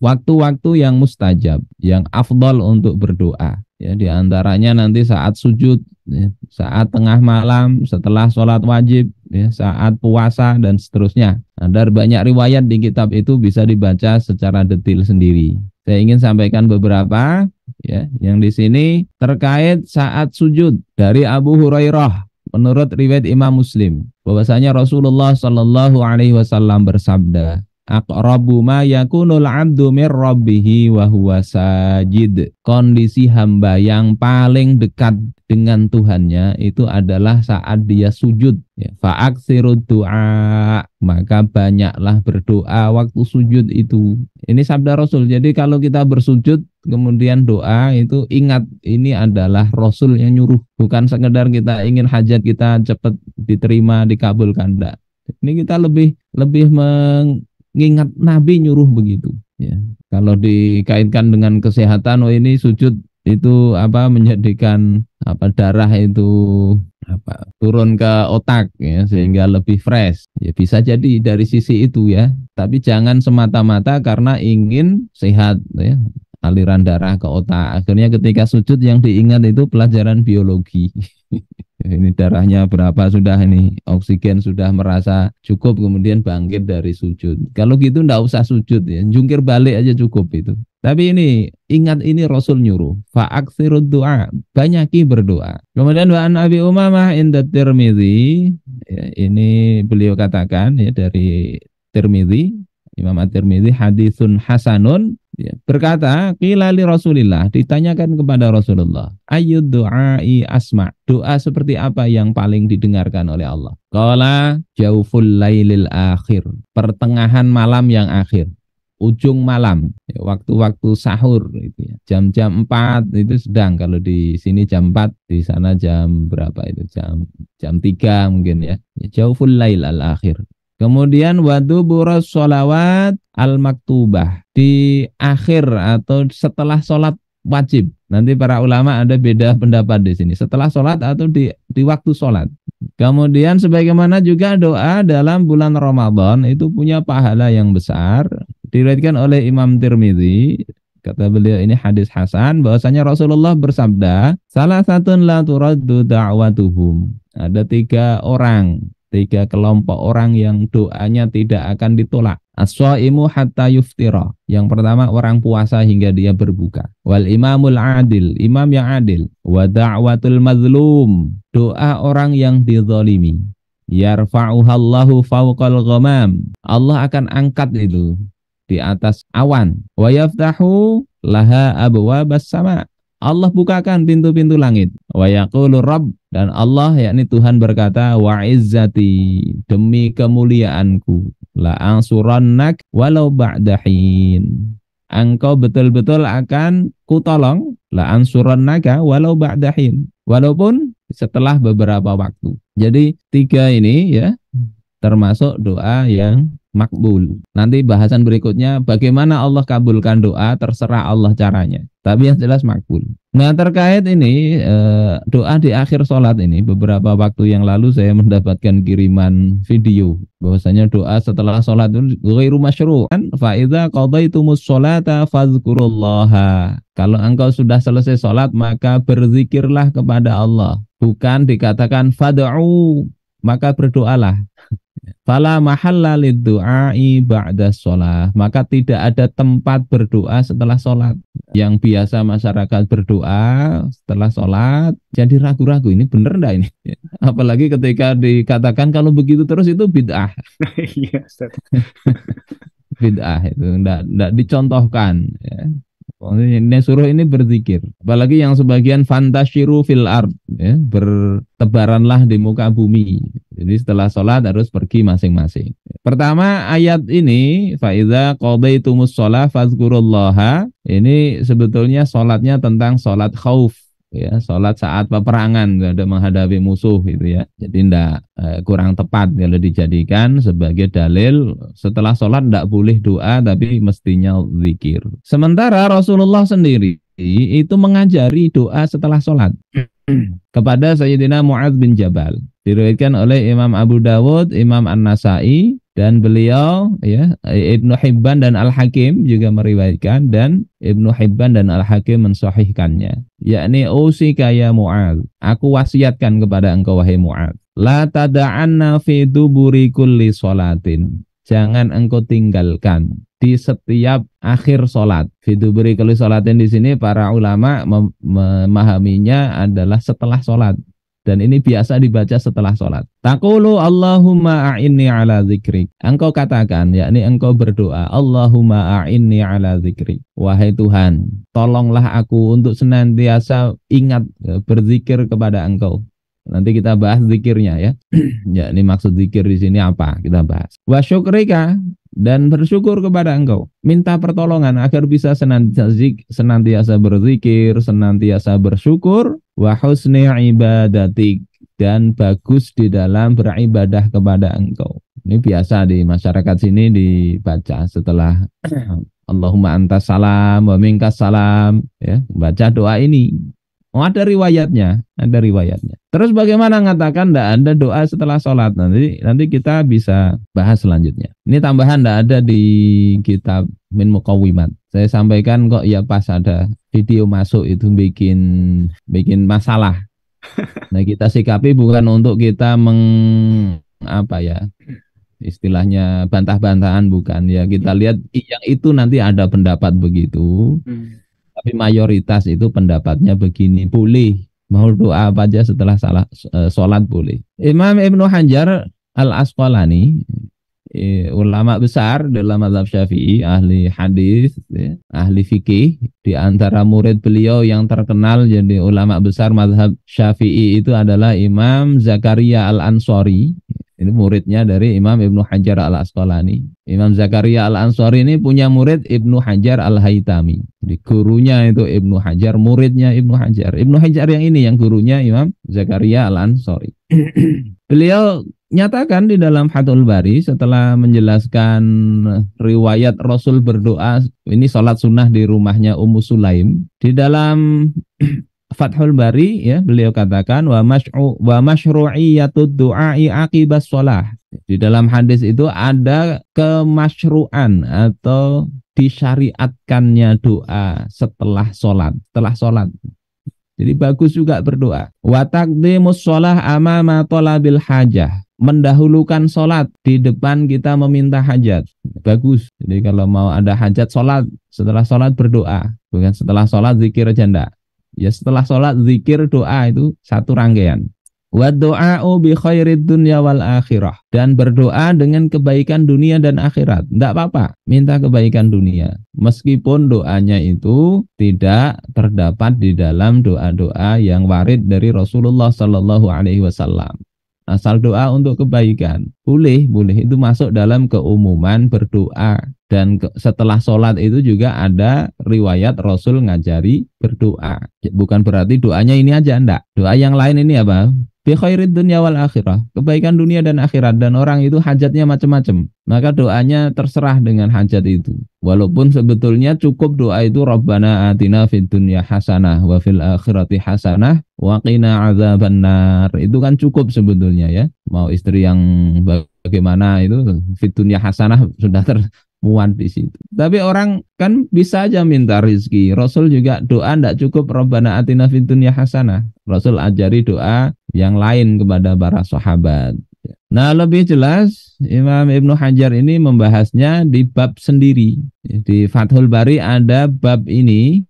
waktu-waktu yang mustajab, yang afdal untuk berdoa. Ya, di antaranya nanti saat sujud, ya, saat tengah malam, setelah sholat wajib, ya, saat puasa dan seterusnya. Ada banyak riwayat di kitab itu bisa dibaca secara detail sendiri. Saya ingin sampaikan beberapa, ya, yang di sini terkait saat sujud dari Abu Hurairah. Menurut riwayat Imam Muslim, bahwasanya Rasulullah Shallallahu Alaihi Wasallam bersabda, aqrabu ma yakunul 'abdu mir rabbih wa huwa sajid. Kondisi hamba yang paling dekat dengan Tuhannya itu adalah saat dia sujud. Ya, fa'aksirud du'a, maka banyaklah berdoa waktu sujud itu. Ini sabda Rasul. Jadi kalau kita bersujud kemudian doa itu ingat ini adalah Rasul yang nyuruh, bukan sekedar kita ingin hajat kita cepat diterima dikabulkan. Enggak. Ini kita lebih mengingat Nabi nyuruh begitu. Ya. Kalau dikaitkan dengan kesehatan, oh ini sujud itu menjadikan darah itu turun ke otak, ya, sehingga lebih fresh. Ya, bisa jadi dari sisi itu, ya. Tapi jangan semata-mata karena ingin sehat, ya, aliran darah ke otak. Akhirnya ketika sujud yang diingat itu pelajaran biologi. Ini darahnya berapa sudah, ini oksigen sudah merasa cukup, kemudian bangkit dari sujud. Kalau gitu enggak usah sujud, ya, jungkir balik aja cukup itu. Tapi ini ingat ini Rasul nyuruh, fa'aksirud du'a, banyaki berdoa. Kemudian wa an Abi Umamah inda Tirmidzi, ya, ini beliau katakan, ya, dari Tirmidzi, Imam At-Tirmidzi, hadisun hasanun, ya, berkata, qila li Rasulillah, ditanyakan kepada Rasulullah, ayyud du'ai asma', doa seperti apa yang paling didengarkan oleh Allah? Qala jauful lailil akhir, pertengahan malam yang akhir, ujung malam, ya, waktu-waktu sahur itu, ya, jam-jam 4 itu sedang, kalau di sini jam 4, di sana jam berapa itu, jam 3 mungkin, ya, jauful lail al akhir. Kemudian waduburas sholawat al-maktubah, di akhir atau setelah sholat wajib. Nanti para ulama ada beda pendapat di sini, setelah sholat atau di waktu sholat. Kemudian sebagaimana juga doa dalam bulan Ramadan itu punya pahala yang besar. Diriwayatkan oleh Imam Tirmidzi, kata beliau ini hadis hasan, bahwasanya Rasulullah bersabda, salah satun la turaddu da'watuhum. Ada 3 kelompok orang yang doanya tidak akan ditolak. As-shaimu hatta yuftira. Yang pertama orang puasa hingga dia berbuka. Wal imamul adil, imam yang adil. Wa da'watul mazlum, doa orang yang dizalimi. Yarfa'uhallahu fawqal ghamam. Allah akan angkat itu di atas awan. Wa yaftahu laha abwabas sama. Allah bukakan pintu-pintu langit. Wa yaqulu Rabb, dan Allah yakni Tuhan berkata, wa izzati, demi kemuliaanku, la ansurannak walau ba'dahin. Engkau betul-betul akan kutolong, la ansurannaka walau ba'dahin, walaupun setelah beberapa waktu. Jadi 3 ini, ya, termasuk doa yang makbul. Nanti bahasan berikutnya bagaimana Allah kabulkan doa, terserah Allah caranya. Tapi yang jelas makbul. Nah, terkait ini doa di akhir sholat ini, beberapa waktu yang lalu saya mendapatkan kiriman video bahwasanya doa setelah sholat itu ghairu masyru'an, fa idza qadaitumus sholata fadhkurullaha. Kalau engkau sudah selesai sholat maka berzikirlah kepada Allah. Bukan dikatakan fad'u, maka berdoalah. Fala mahalla liddu'ai ba'da sholat, maka tidak ada tempat berdoa setelah sholat. Yang biasa masyarakat berdoa setelah sholat jadi ragu-ragu, ini benar enggak ini? Apalagi ketika dikatakan kalau begitu terus itu bid'ah. Iya, Ustaz. Bid'ah itu enggak dicontohkan, ya. Ini suruh ini berzikir. Apalagi yang sebagian fantasyiru fil ard, ya, bertebaranlah di muka bumi. Jadi setelah sholat harus pergi masing-masing. Pertama ayat ini, fa idza qadaitumus shalah fazkurullaha, ini sebetulnya sholatnya tentang sholat khauf, ya, sholat saat peperangan, ada menghadapi musuh gitu, ya. Jadi kurang tepat kalau dijadikan sebagai dalil setelah sholat tidak boleh doa tapi mestinya zikir. Sementara Rasulullah sendiri itu mengajari doa setelah sholat kepada Sayyidina Mu'adz bin Jabal. Diriwayatkan oleh Imam Abu Dawud, Imam An-Nasai, Dan beliau ya Ibnu Hibban dan Al-Hakim juga meriwayatkan dan Ibnu Hibban dan Al-Hakim mensahihkannya. Yakni usika ya Mu'adz, aku wasiatkan kepada engkau wahai Mu'adz, la tada'anna fi duburi kulli sholatin. Jangan engkau tinggalkan di setiap akhir sholat. Fi duburi kulli sholatin di sini para ulama memahaminya adalah setelah sholat. Dan ini biasa dibaca setelah sholat. Taqulu Allahumma a'inni ala dzikrik. Engkau katakan, yakni engkau berdoa, Allahumma a'inni ala dzikrik. Wahai Tuhan, tolonglah aku untuk senantiasa ingat berzikir kepada engkau. Nanti kita bahas zikirnya ya. Ya, ini maksud zikir di sini apa? Kita bahas. Wa syukrika, dan bersyukur kepada engkau. Minta pertolongan agar bisa senantiasa berzikir, senantiasa bersyukur. Wa husni ibadatik, dan bagus di dalam beribadah kepada engkau. Ini biasa di masyarakat sini dibaca setelah Allahumma antas salam wa minkas salam, ya, baca doa ini. Oh, ada riwayatnya, ada riwayatnya. Terus bagaimana mengatakan tidak ada doa setelah sholat? Nanti kita bisa bahas selanjutnya. Ini tambahan tidak ada di kitab Min Muqawwimat. Saya sampaikan kok ya pas ada video masuk itu bikin masalah. Nah, kita sikapi bukan untuk kita istilahnya bantah-bantahan, bukan ya. Kita lihat yang itu nanti ada pendapat begitu. Tapi mayoritas itu pendapatnya begini, boleh mau doa apa aja setelah sholat boleh. Imam Ibnu Hajar Al-Asqalani, ulama besar dalam mazhab Syafi'i, ahli hadis, ya, ahli fikih, di antara murid beliau yang terkenal jadi ulama besar mazhab Syafi'i itu adalah Imam Zakaria Al-Ansari. Ini muridnya dari Imam Ibnu Hajar Al-Asqalani. Imam Zakaria Al-Ansari ini punya murid Ibnu Hajar Al-Haytami. Jadi gurunya itu Ibnu Hajar, muridnya Ibnu Hajar. Ibnu Hajar yang ini yang gurunya Imam Zakaria Al-Ansari. Beliau nyatakan di dalam Fathul Bari setelah menjelaskan riwayat Rasul berdoa, ini sholat sunnah di rumahnya Ummu Sulaim. Di dalam Fathul Bari ya beliau katakan wa masyru'iyatud du'a'i aqibas shalah. Di dalam hadis itu ada kemasyru'an atau disyariatkannya doa setelah sholat. Jadi bagus juga berdoa. Wa taqdimus shalah amama talabil hajah. Mendahulukan sholat di depan kita meminta hajat. Bagus. Jadi kalau mau ada hajat sholat, setelah sholat berdoa. Bukan setelah sholat zikir aja enggak. Ya setelah sholat zikir doa itu satu rangkaian. Wa du'a'u bi khairid dunya wal akhirah, dan berdoa dengan kebaikan dunia dan akhirat. Enggak apa-apa minta kebaikan dunia meskipun doanya itu tidak terdapat di dalam doa-doa yang warid dari Rasulullah sallallahu alaihi wasallam. Asal doa untuk kebaikan boleh itu masuk dalam keumuman berdoa. Dan setelah sholat itu juga ada riwayat Rasul ngajari berdoa. Bukan berarti doanya ini aja, enggak. Doa yang lain ini apa? Bi khairid dunya wal akhirah. Kebaikan dunia dan akhirat. Dan orang itu hajatnya macam-macam. Maka doanya terserah dengan hajat itu. Walaupun sebetulnya cukup doa itu Rabbana atina fid dunya hasanah wa fil akhirati hasanah wa qina adzabannar. Itu kan cukup sebetulnya ya. Mau istri yang bagaimana itu fid dunya hasanah sudah muat di situ. Tapi orang kan bisa aja minta rezeki. Rasul juga doa tidak cukup Rabbana atina fid dunya hasanah. Rasul ajari doa yang lain kepada para sahabat. Nah, lebih jelas Imam Ibnu Hajar ini membahasnya di bab sendiri. Di Fathul Bari ada bab ini,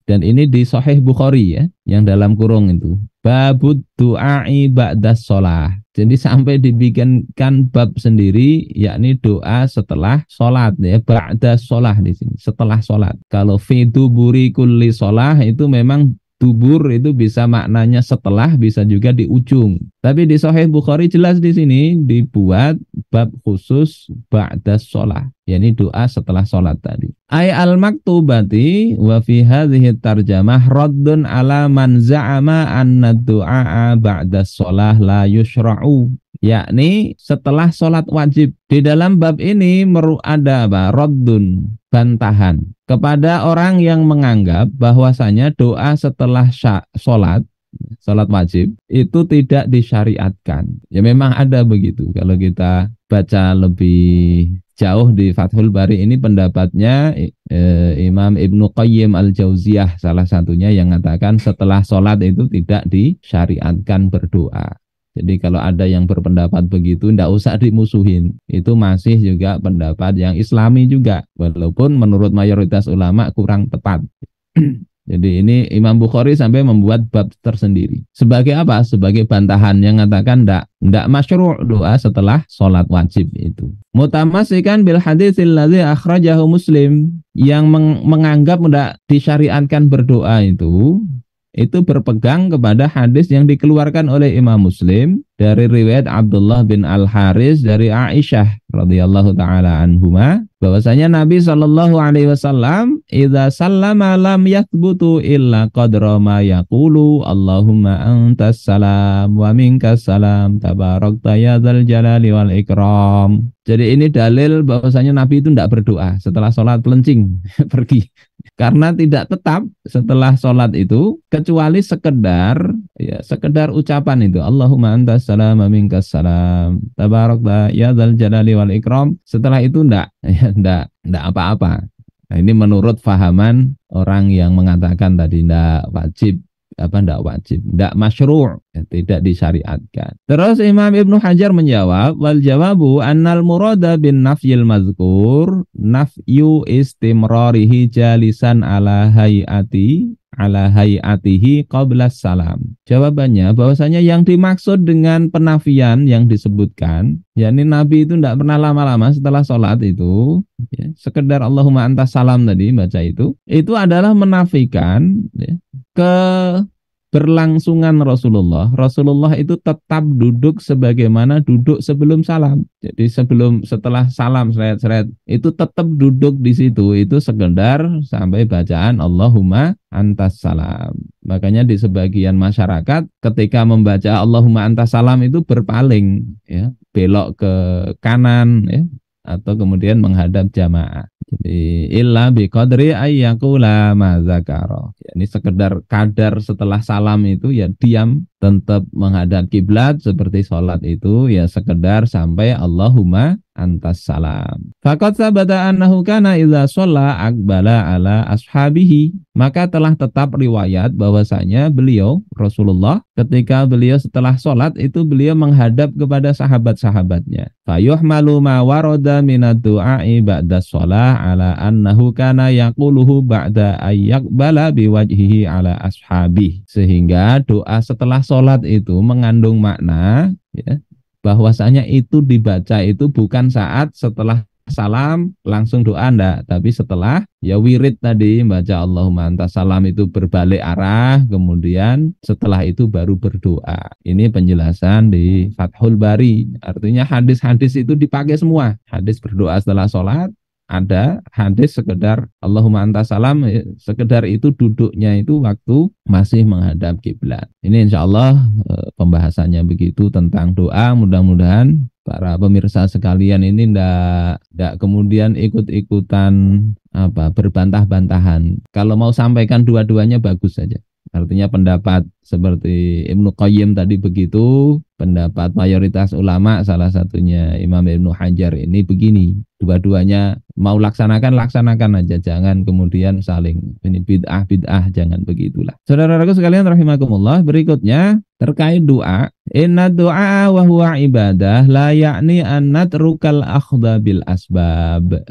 dan ini di Sahih Bukhari ya, yang dalam kurung itu. Babud du'a'i ba'das sholah. Jadi sampai dibikinkan bab sendiri, yakni doa setelah sholat ya, ba'das sholah di sini, setelah sholat. Kalau fi duburi kulli sholah itu memang dubur itu bisa maknanya setelah, bisa juga di ujung. Tapi di Sahih Bukhari jelas di sini dibuat bab khusus ba'das sholah, yakni doa setelah sholat tadi. Ay al-maktubati wa fi hadhihi tarjamah raddun ala man za'ama anna du'a ba'das sholah la yushra'u. Yakni setelah sholat wajib. Di dalam bab ini ada apa? Raddun, bantahan kepada orang yang menganggap bahwasanya doa setelah sholat sholat wajib itu tidak disyariatkan. Ya memang ada begitu. Kalau kita baca lebih jauh di Fathul Bari ini pendapatnya Imam Ibnu Qayyim Al-Jauziyah salah satunya yang mengatakan setelah sholat itu tidak disyariatkan berdoa. Jadi kalau ada yang berpendapat begitu, tidak usah dimusuhin. Itu masih juga pendapat yang Islami juga. Walaupun menurut mayoritas ulama kurang tepat. Jadi ini Imam Bukhari sampai membuat bab tersendiri. Sebagai apa? Sebagai bantahan yang mengatakan tidak masyru' doa setelah sholat wajib itu. Mutamasikan bil haditsil ladzi akhrajahu Muslim, yang menganggap tidak disyariatkan berdoa itu berpegang kepada hadis yang dikeluarkan oleh Imam Muslim dari riwayat Abdullah bin Al-Haris dari Aisyah radhiyallahu taala anhuma, bahwasanya Nabi sallallahu alaihi wasallam idza sallama lam yathbutu illa qadra ma yaqulu Allahumma antas salam wa minkas salam tabarakta ya dzal jalali wal ikram. Jadi ini dalil bahwasanya Nabi itu tidak berdoa setelah sholat pelencing pergi. Karena tidak tetap setelah sholat itu kecuali sekedar ucapan itu Allahumma antas salam wa minkas salam tabarakta ya dzal jalali wal ikram. Setelah itu enggak apa-apa. Nah, ini menurut fahaman orang yang mengatakan tadi enggak wajib, enggak masyru', tidak disyariatkan. Terus Imam Ibnu Hajar menjawab, wal jawabu annal murada bin nafyil mazkur nafyu istimrarihi jalisan ala hayatihi qabla salam. Jawabannya bahwasanya yang dimaksud dengan penafian yang disebutkan, yakni Nabi itu tidak pernah lama-lama setelah sholat itu, ya, sekedar Allahumma antas salam tadi baca itu adalah menafikan berlangsungan Rasulullah itu tetap duduk sebagaimana duduk sebelum salam. Jadi setelah salam seret itu tetap duduk di situ, itu sekedar sampai bacaan Allahumma antas salam. Makanya di sebagian masyarakat ketika membaca Allahumma antas salam itu berpaling, ya, belok ke kanan, ya, atau kemudian menghadap jamaah. Jadi illa biqadri ayyakula ma zakara. Ini sekedar kadar setelah salam itu ya diam, tetap menghadap kiblat seperti sholat itu ya sekedar sampai Allahumma antas salam. Faqad sabata annahu kana idza shalla aqbala ala ashabihi. Maka telah tetap riwayat bahwasanya beliau Rasulullah ketika beliau setelah sholat itu beliau menghadap kepada sahabat-sahabatnya. Fayuhmalu ma warada minad du'a'i ba'da shalah ala annahu kana yaquluhu ba'da ayyaqbala biwajhihi ala ashabihi. Sehingga doa setelah sholat itu mengandung makna, ya, bahwasanya itu dibaca itu bukan saat setelah salam langsung doa enggak, tapi setelah ya wirid tadi baca Allahumma antas salam itu berbalik arah, kemudian setelah itu baru berdoa. Ini penjelasan di Fathul Bari. Artinya hadis-hadis itu dipakai semua. Hadis berdoa setelah sholat ada, hadis sekedar Allahumma antas salam, sekedar itu duduknya itu waktu masih menghadap kiblat. Ini insya Allah pembahasannya begitu tentang doa. Mudah-mudahan para pemirsa sekalian ini ndak kemudian ikut-ikutan berbantah-bantahan. Kalau mau sampaikan dua-duanya bagus saja. Artinya pendapat seperti Ibnu Qayyim tadi begitu, pendapat mayoritas ulama salah satunya Imam Ibnu Hajar ini begini. Dua-duanya mau laksanakan aja, jangan kemudian saling ini bid'ah, jangan begitulah. Saudara-saudaraku sekalian rahimakumullah, berikutnya terkait doa. Inna doa wa huwa ibadah la yakni an natrukal akhdha bil asbab.